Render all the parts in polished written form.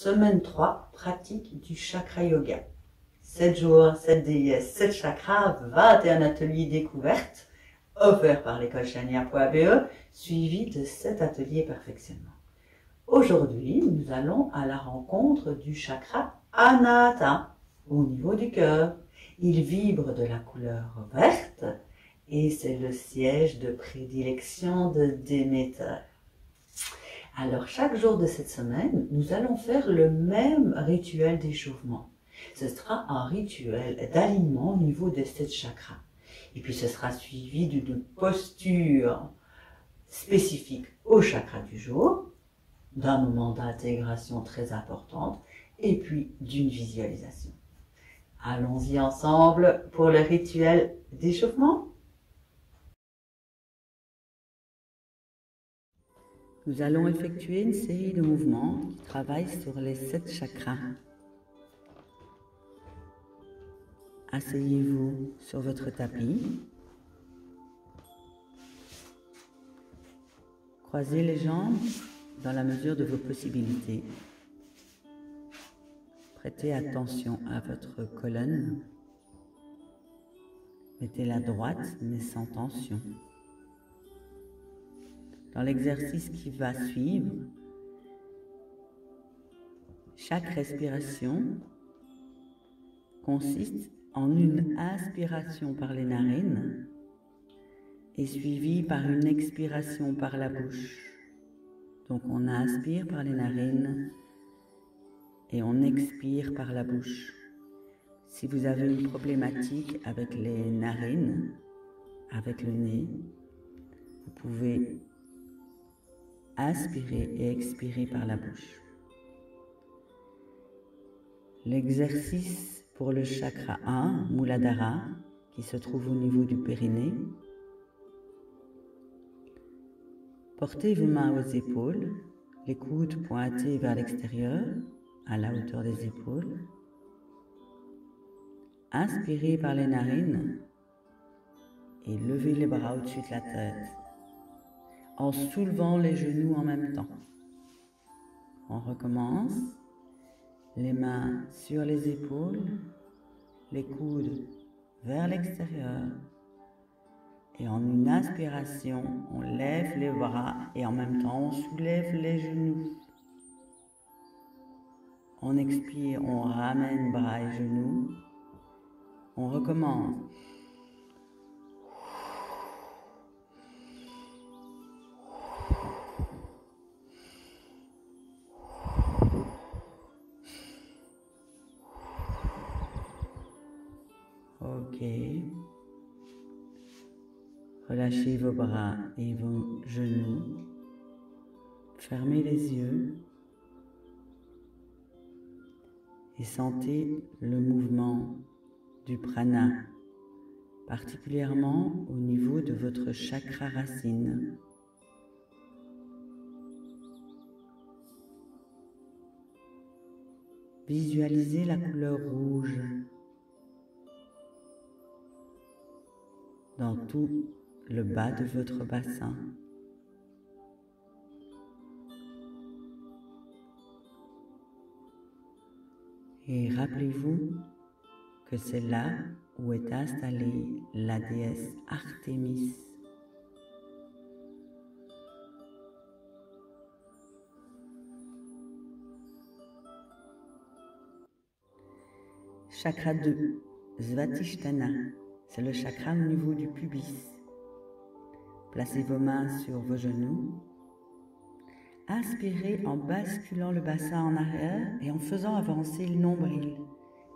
Semaine 3, pratique du chakra yoga. 7 jours, 7 déesses, 7 chakras, 21 ateliers découvertes, offerts par l'école chania.be, suivis de 7 ateliers perfectionnement. Aujourd'hui, nous allons à la rencontre du chakra Anahata, au niveau du cœur. Il vibre de la couleur verte et c'est le siège de prédilection de Déméter. Alors, chaque jour de cette semaine, nous allons faire le même rituel d'échauffement. Ce sera un rituel d'alignement au niveau de 7 chakras. Et puis, ce sera suivi d'une posture spécifique au chakra du jour, d'un moment d'intégration très importante, et puis d'une visualisation. Allons-y ensemble pour le rituel d'échauffement. Nous allons effectuer une série de mouvements qui travaillent sur les 7 chakras. Asseyez-vous sur votre tapis. Croisez les jambes dans la mesure de vos possibilités. Prêtez attention à votre colonne. Mettez-la droite mais sans tension. Dans l'exercice qui va suivre, chaque respiration consiste en une inspiration par les narines et suivie par une expiration par la bouche. Donc on inspire par les narines et on expire par la bouche. Si vous avez une problématique avec les narines, avec le nez, vous pouvez inspirer et expirer par la bouche. L'exercice pour le chakra 1, Muladhara, qui se trouve au niveau du périnée. Portez vos mains aux épaules, les coudes pointés vers l'extérieur, à la hauteur des épaules. Inspirez par les narines et levez les bras au-dessus de la tête, en soulevant les genoux en même temps. On recommence. Les mains sur les épaules, les coudes vers l'extérieur. Et en une inspiration, on lève les bras et en même temps, on soulève les genoux. On expire, on ramène bras et genoux. On recommence. Ok. Relâchez vos bras et vos genoux. Fermez les yeux. Et sentez le mouvement du prana, particulièrement au niveau de votre chakra racine. Visualisez la couleur rouge dans tout le bas de votre bassin. Et rappelez-vous que c'est là où est installée la déesse Artémis. Chakra 2, Svatisthana, c'est le chakra au niveau du pubis. Placez vos mains sur vos genoux. Inspirez en basculant le bassin en arrière et en faisant avancer le nombril.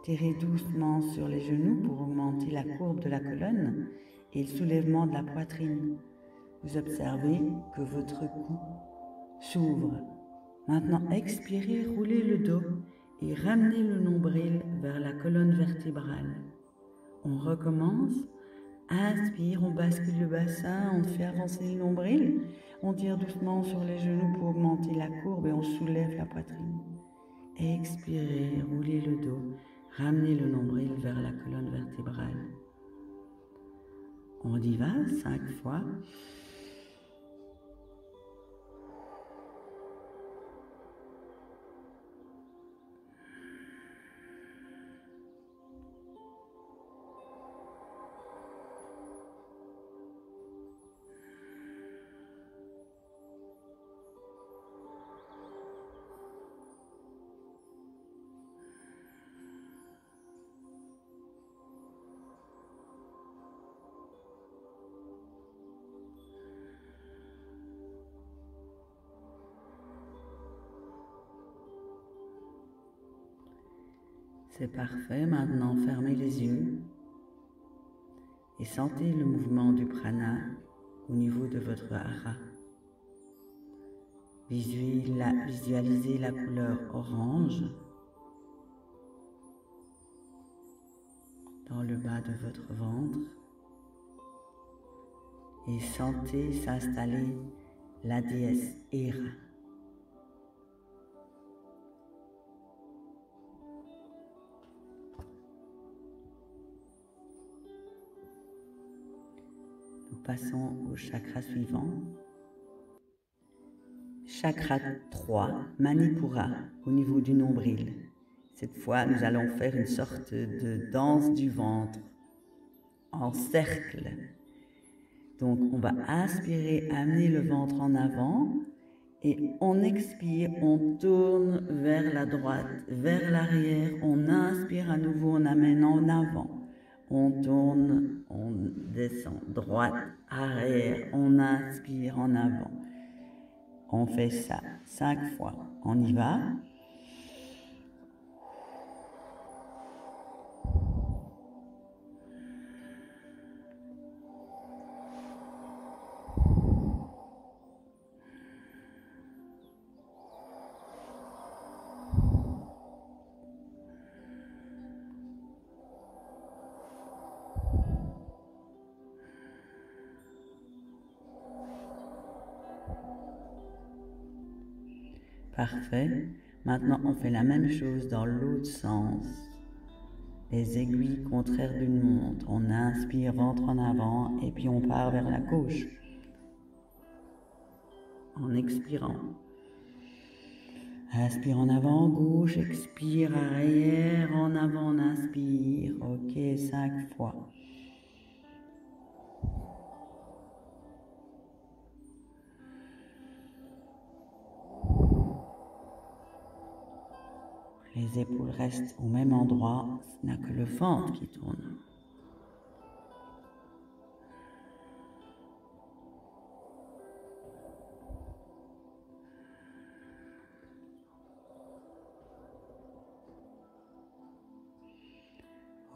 Tirez doucement sur les genoux pour augmenter la courbe de la colonne et le soulèvement de la poitrine. Vous observez que votre cou s'ouvre. Maintenant, expirez, roulez le dos et ramenez le nombril vers la colonne vertébrale. On recommence. Inspire, on bascule le bassin, on fait avancer le nombril. On tire doucement sur les genoux pour augmenter la courbe et on soulève la poitrine. Expirez, roulez le dos, ramenez le nombril vers la colonne vertébrale. On y va 5 fois. C'est parfait. Maintenant, fermez les yeux et sentez le mouvement du prana au niveau de votre hara. Visualisez la couleur orange dans le bas de votre ventre et sentez s'installer la déesse Hera. Nous passons au chakra suivant. Chakra 3, Manipura, au niveau du nombril. Cette fois, nous allons faire une sorte de danse du ventre en cercle. Donc, on va inspirer, amener le ventre en avant et on expire, on tourne vers la droite, vers l'arrière. On inspire à nouveau, on amène en avant. On tourne, on descend, droite, arrière, on inspire en avant. On fait ça 5 fois. On y va. Parfait. Maintenant, on fait la même chose dans l'autre sens. Les aiguilles contraires d'une montre. On inspire, ventre en avant, et puis on part vers la gauche. En expirant. Inspire en avant, gauche, expire, arrière, en avant, on inspire. Ok, 5 fois. Les épaules restent au même endroit, ce n'a que le ventre qui tourne.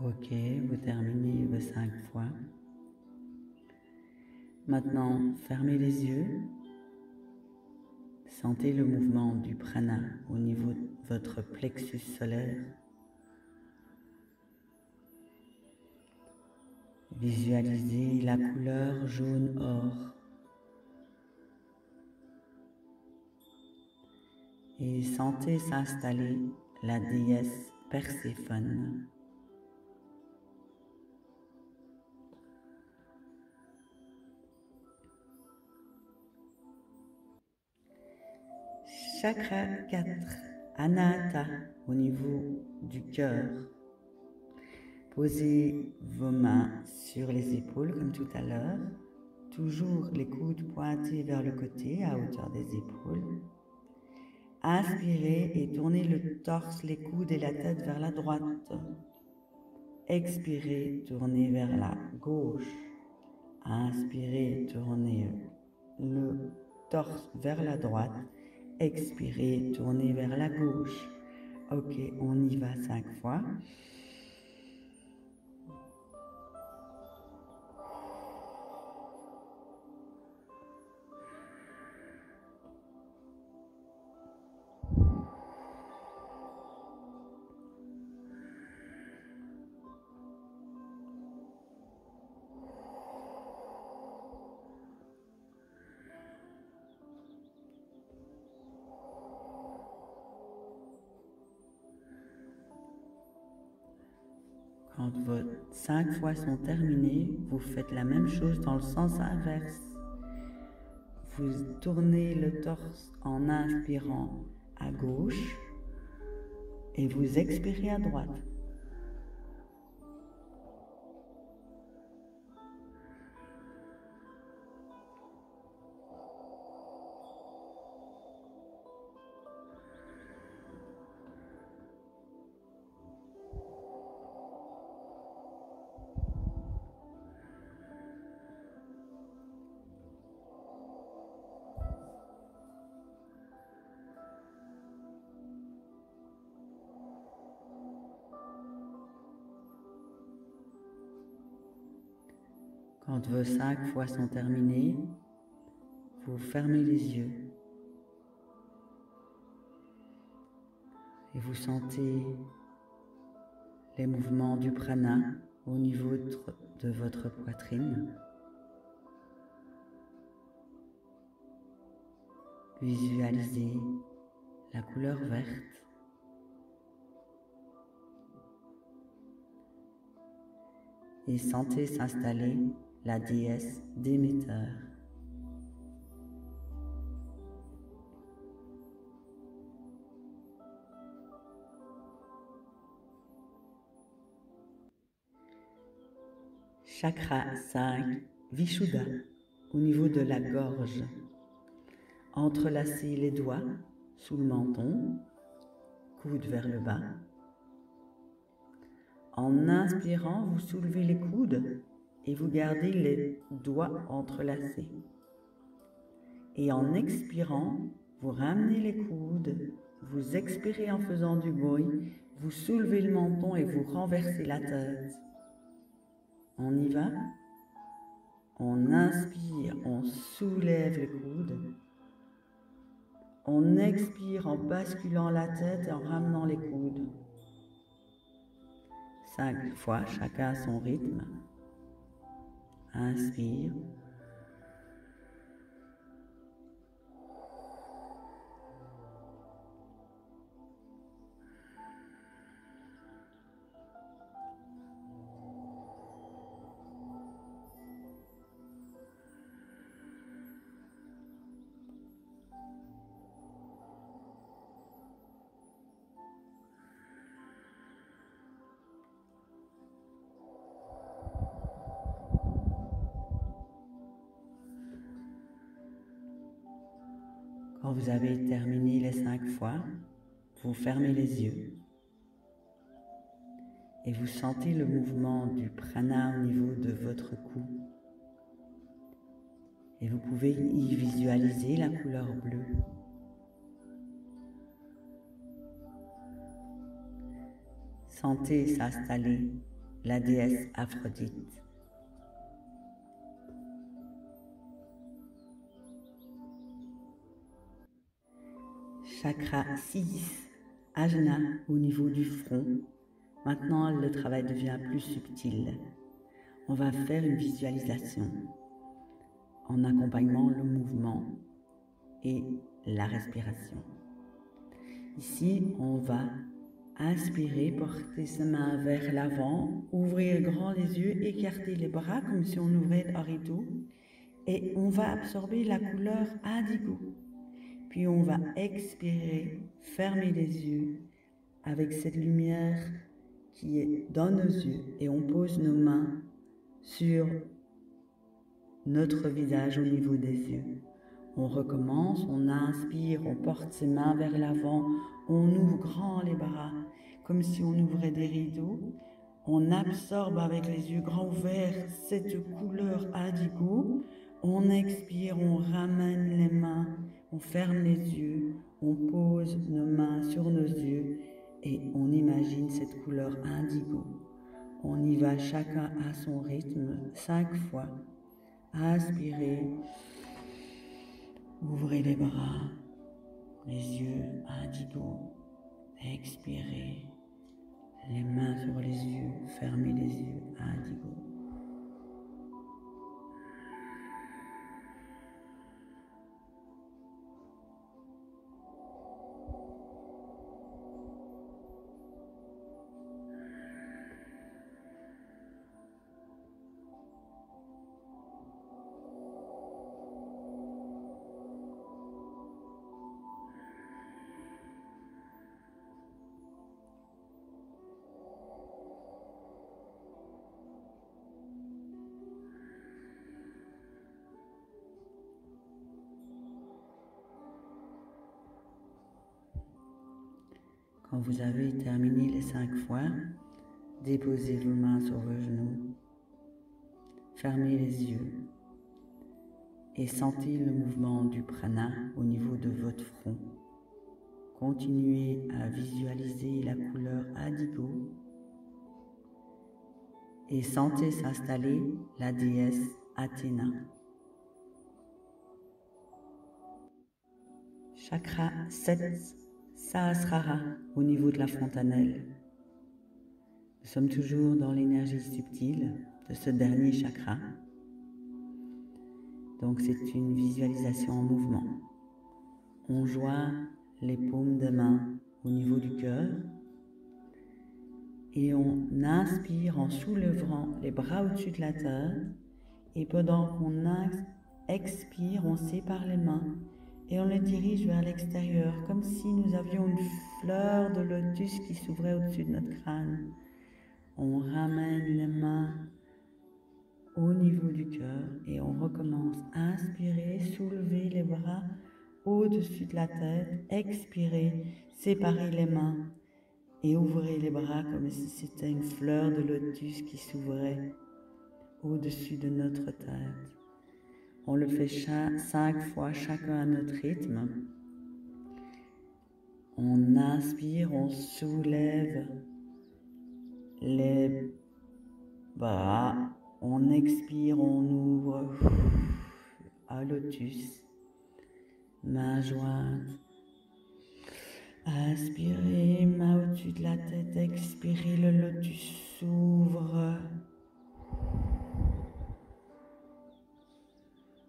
Ok, vous terminez vos 5 fois. Maintenant, fermez les yeux. Sentez le mouvement du prana au niveau de votre plexus solaire. Visualisez la couleur jaune-or. Et sentez s'installer la déesse Perséphone. Chakra 4, Anahata, au niveau du cœur. Posez vos mains sur les épaules comme tout à l'heure. Toujours les coudes pointés vers le côté à hauteur des épaules. Inspirez et tournez le torse, les coudes et la tête vers la droite. Expirez, tournez vers la gauche. Inspirez, tournez le torse vers la droite. Expirez, tournez vers la gauche. Ok, on y va 5 fois. Quand vos 5 fois sont terminées, vous faites la même chose dans le sens inverse. Vous tournez le torse en inspirant à gauche et vous expirez à droite. Quand vos 5 fois sont terminées, vous fermez les yeux et vous sentez les mouvements du prana au niveau de votre poitrine. Visualisez la couleur verte et sentez s'installer la déesse Déméter. Chakra 5, Vishuddha, au niveau de la gorge. Entrelacez les doigts sous le menton, coude vers le bas. En inspirant, vous soulevez les coudes et vous gardez les doigts entrelacés. Et en expirant, vous ramenez les coudes, vous expirez en faisant du bruit, vous soulevez le menton et vous renversez la tête. On y va. On inspire, on soulève les coudes. On expire en basculant la tête et en ramenant les coudes. 5 fois, chacun à son rythme. Inspire. Quand vous avez terminé les 5 fois, vous fermez les yeux et vous sentez le mouvement du prana au niveau de votre cou. Et vous pouvez y visualiser la couleur bleue. Sentez s'installer la déesse Aphrodite. Chakra 6, Ajna, au niveau du front. Maintenant, le travail devient plus subtil. On va faire une visualisation en accompagnant le mouvement et la respiration. Ici, on va inspirer, porter ses mains vers l'avant, ouvrir grand les yeux, écarter les bras comme si on ouvrait un rideau et on va absorber la couleur indigo. Puis on va expirer, fermer les yeux avec cette lumière qui est dans nos yeux et on pose nos mains sur notre visage au niveau des yeux. On recommence, on inspire, on porte ses mains vers l'avant, on ouvre grand les bras comme si on ouvrait des rideaux. On absorbe avec les yeux grands ouverts cette couleur indigo. On expire, on ramène les mains, on ferme les yeux, on pose nos mains sur nos yeux et on imagine cette couleur indigo. On y va chacun à son rythme, 5 fois. Inspirez, ouvrez les bras, les yeux indigo. Expirez, les mains sur les yeux, fermez les yeux indigo. Quand vous avez terminé les 5 fois, déposez vos mains sur vos genoux, fermez les yeux et sentez le mouvement du prana au niveau de votre front. Continuez à visualiser la couleur indigo et sentez s'installer la déesse Athéna. Chakra 7, Sahasrara, au niveau de la fontanelle. Nous sommes toujours dans l'énergie subtile de ce dernier chakra. Donc c'est une visualisation en mouvement. On joint les paumes des mains au niveau du cœur et on inspire en soulevant les bras au-dessus de la terre, et pendant qu'on expire, on sépare les mains et on les dirige vers l'extérieur, comme si nous avions une fleur de lotus qui s'ouvrait au-dessus de notre crâne. On ramène les mains au niveau du cœur et on recommence. Inspirez, soulevez les bras au-dessus de la tête, expirez, séparez les mains et ouvrez les bras comme si c'était une fleur de lotus qui s'ouvrait au-dessus de notre tête. On le fait 5 fois, chacun à notre rythme. On inspire, on soulève les bras. On expire, on ouvre à lotus. Main jointe. Inspirez, main au-dessus de la tête. Expirez, le lotus s'ouvre.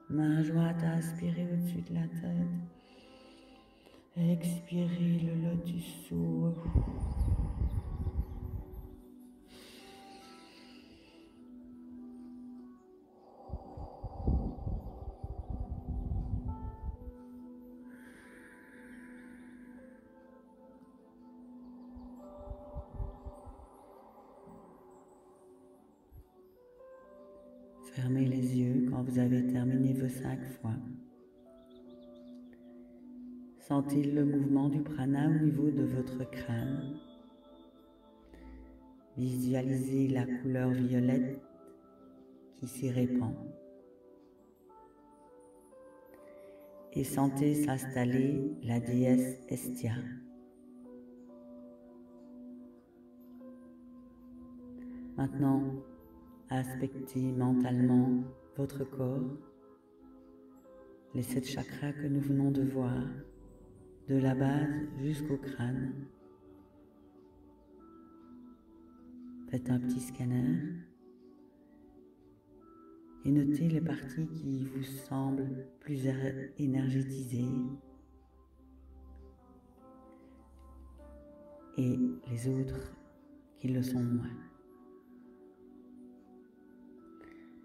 Main jointe, inspirez au-dessus de la tête. Expirez, le lotus s'ouvre. Fermez les yeux quand vous avez terminé vos 5 fois. Sentez le mouvement du prana au niveau de votre crâne. Visualisez la couleur violette qui s'y répand. Et sentez s'installer la déesse Hestia. Maintenant, aspectez mentalement votre corps, les 7 chakras que nous venons de voir, de la base jusqu'au crâne. Faites un petit scanner et notez les parties qui vous semblent plus énergétisées et les autres qui le sont moins.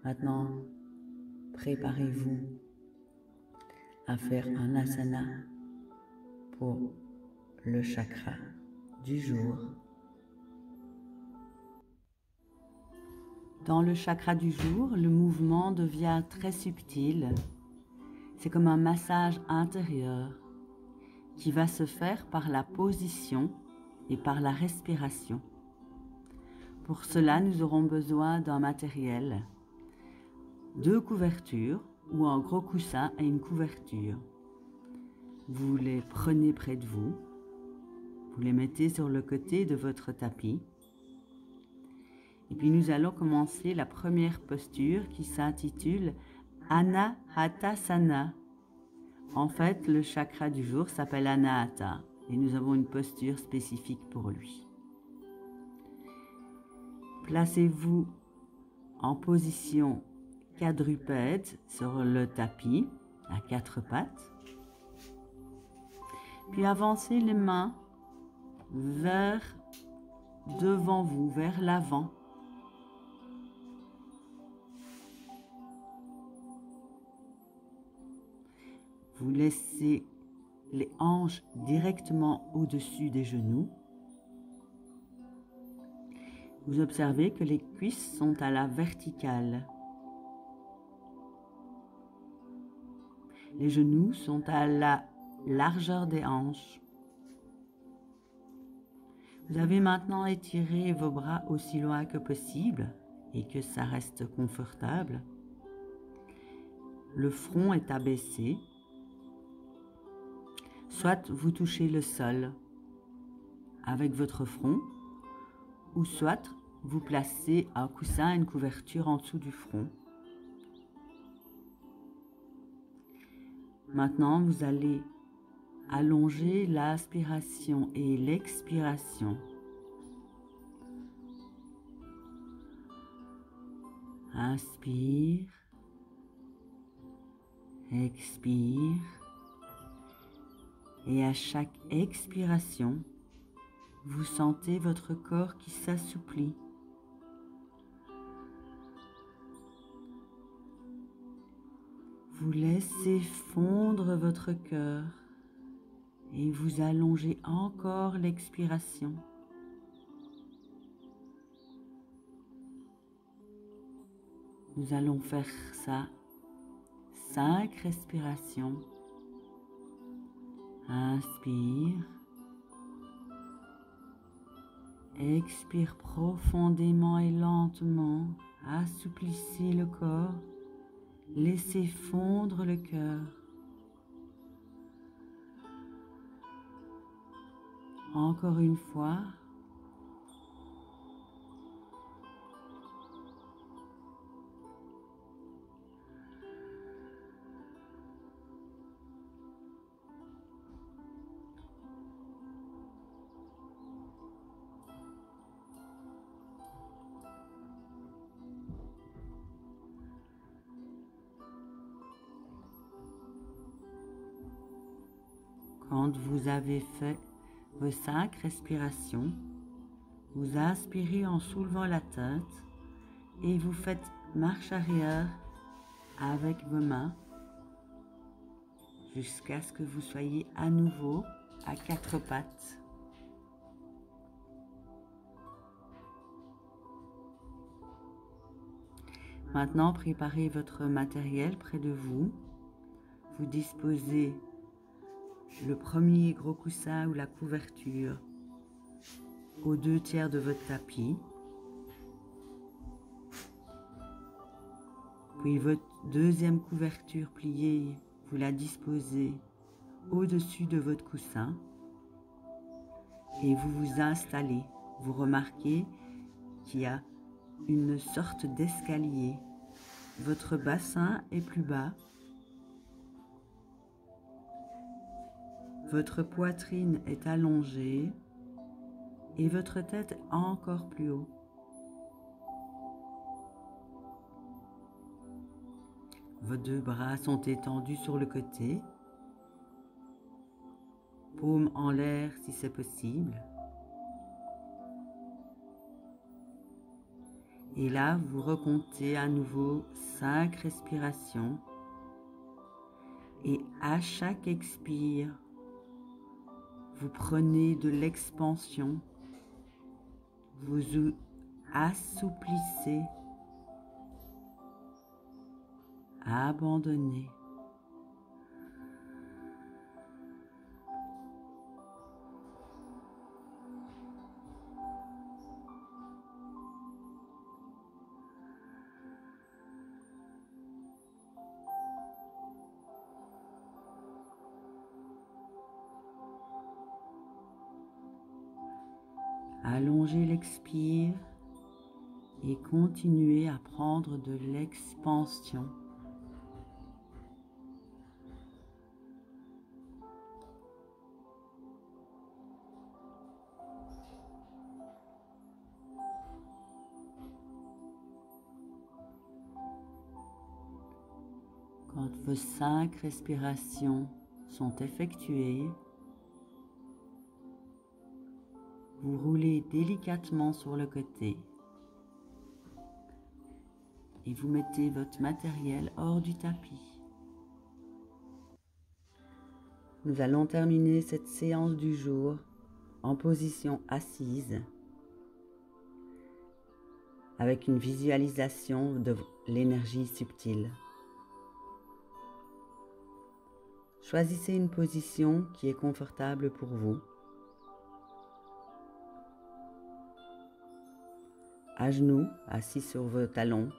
Maintenant, préparez-vous à faire un asana pour le chakra du jour. Dans le chakra du jour, le mouvement devient très subtil. C'est comme un massage intérieur qui va se faire par la position et par la respiration. Pour cela, nous aurons besoin d'un matériel, 2 couvertures ou un gros coussin et une couverture. Vous les prenez près de vous, vous les mettez sur le côté de votre tapis. Et puis nous allons commencer la première posture qui s'intitule Anahatasana. En fait, le chakra du jour s'appelle Anahata et nous avons une posture spécifique pour lui. Placez-vous en position quadrupède sur le tapis à 4 pattes. Puis avancez les mains vers devant vous, vers l'avant. Vous laissez les hanches directement au-dessus des genoux. Vous observez que les cuisses sont à la verticale. Les genoux sont à la largeur des hanches. Vous avez maintenant étiré vos bras aussi loin que possible et que ça reste confortable. Le front est abaissé. Soit vous touchez le sol avec votre front, ou soit vous placez un coussin et une couverture en dessous du front. Maintenant, vous allez allonger l'aspiration et l'expiration. Inspire, expire, et à chaque expiration, vous sentez votre corps qui s'assouplit. Vous laissez fondre votre cœur et vous allongez encore l'expiration. Nous allons faire ça 5 respirations. Inspire. Expire profondément et lentement. Assouplissez le corps. Laissez fondre le cœur. Encore une fois. Quand vous avez fait vos 5 respirations, vous inspirez en soulevant la tête et vous faites marche arrière avec vos mains jusqu'à ce que vous soyez à nouveau à 4 pattes. Maintenant, préparez votre matériel près de vous. Vous disposez le premier gros coussin ou la couverture aux 2/3 de votre tapis. Puis votre deuxième couverture pliée, vous la disposez au-dessus de votre coussin et vous vous installez. Vous remarquez qu'il y a une sorte d'escalier. Votre bassin est plus bas. Votre poitrine est allongée et votre tête encore plus haut. Vos 2 bras sont étendus sur le côté, paumes en l'air si c'est possible. Et là, vous recomptez à nouveau 5 respirations. Et à chaque expire, vous prenez de l'expansion. Vous assouplissez. Abandonnez. Allongez l'expire et continuez à prendre de l'expansion. Quand vos 5 respirations sont effectuées, vous roulez délicatement sur le côté et vous mettez votre matériel hors du tapis. Nous allons terminer cette séance du jour en position assise avec une visualisation de l'énergie subtile. Choisissez une position qui est confortable pour vous. À genoux, assis sur vos talons,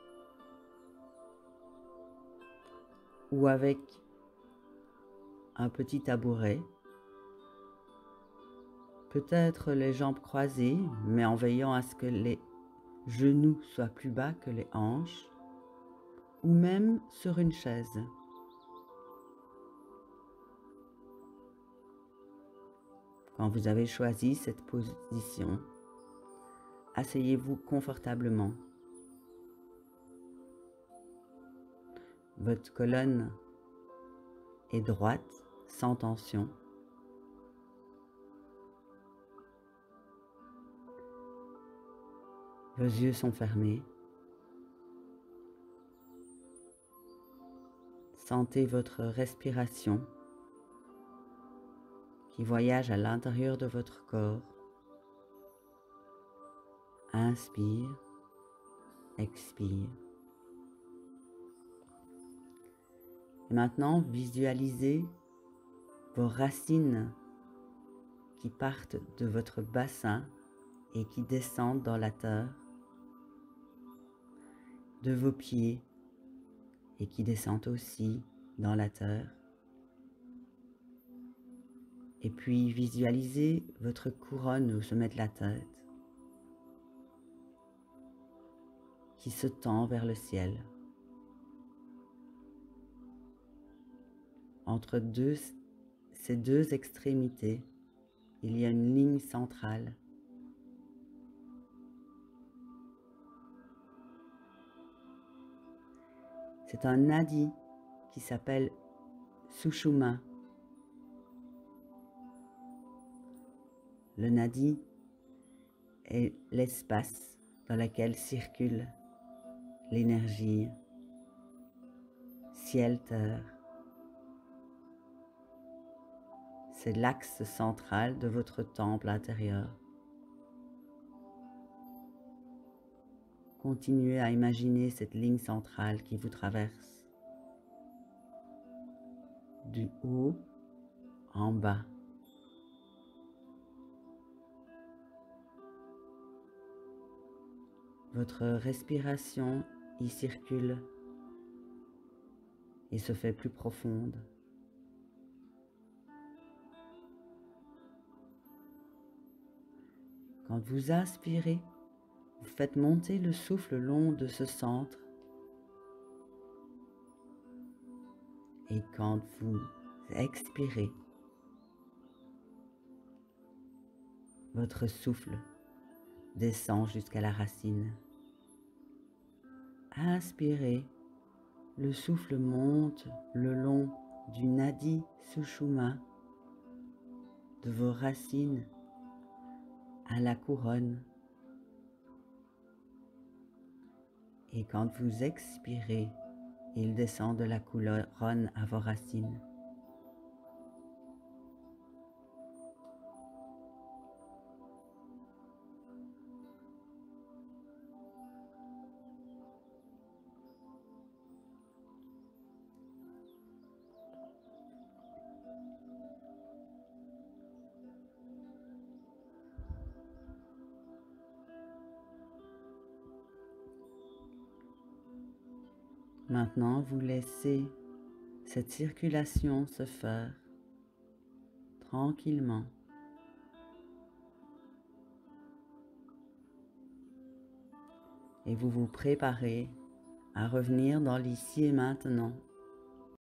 ou avec un petit tabouret. Peut-être les jambes croisées, mais en veillant à ce que les genoux soient plus bas que les hanches, ou même sur une chaise. Quand vous avez choisi cette position, asseyez-vous confortablement. Votre colonne est droite, sans tension. Vos yeux sont fermés. Sentez votre respiration qui voyage à l'intérieur de votre corps. Inspire, expire. Et maintenant, visualisez vos racines qui partent de votre bassin et qui descendent dans la terre, de vos pieds et qui descendent aussi dans la terre. Et puis visualisez votre couronne au sommet de la tête qui se tend vers le ciel. Entre ces deux extrémités, il y a une ligne centrale. C'est un nadi qui s'appelle Sushumna. Le nadi est l'espace dans lequel circule l'énergie ciel-terre. C'est l'axe central de votre temple intérieur. Continuez à imaginer cette ligne centrale qui vous traverse du haut en bas. Votre respiration y circule et se fait plus profonde. Quand vous inspirez, vous faites monter le souffle long de ce centre. Et quand vous expirez, votre souffle descend jusqu'à la racine. Inspirez, le souffle monte le long du nadi Sushumna, de vos racines à la couronne. Et quand vous expirez, il descend de la couronne à vos racines. Maintenant, vous laissez cette circulation se faire tranquillement. Et vous vous préparez à revenir dans l'ici et maintenant.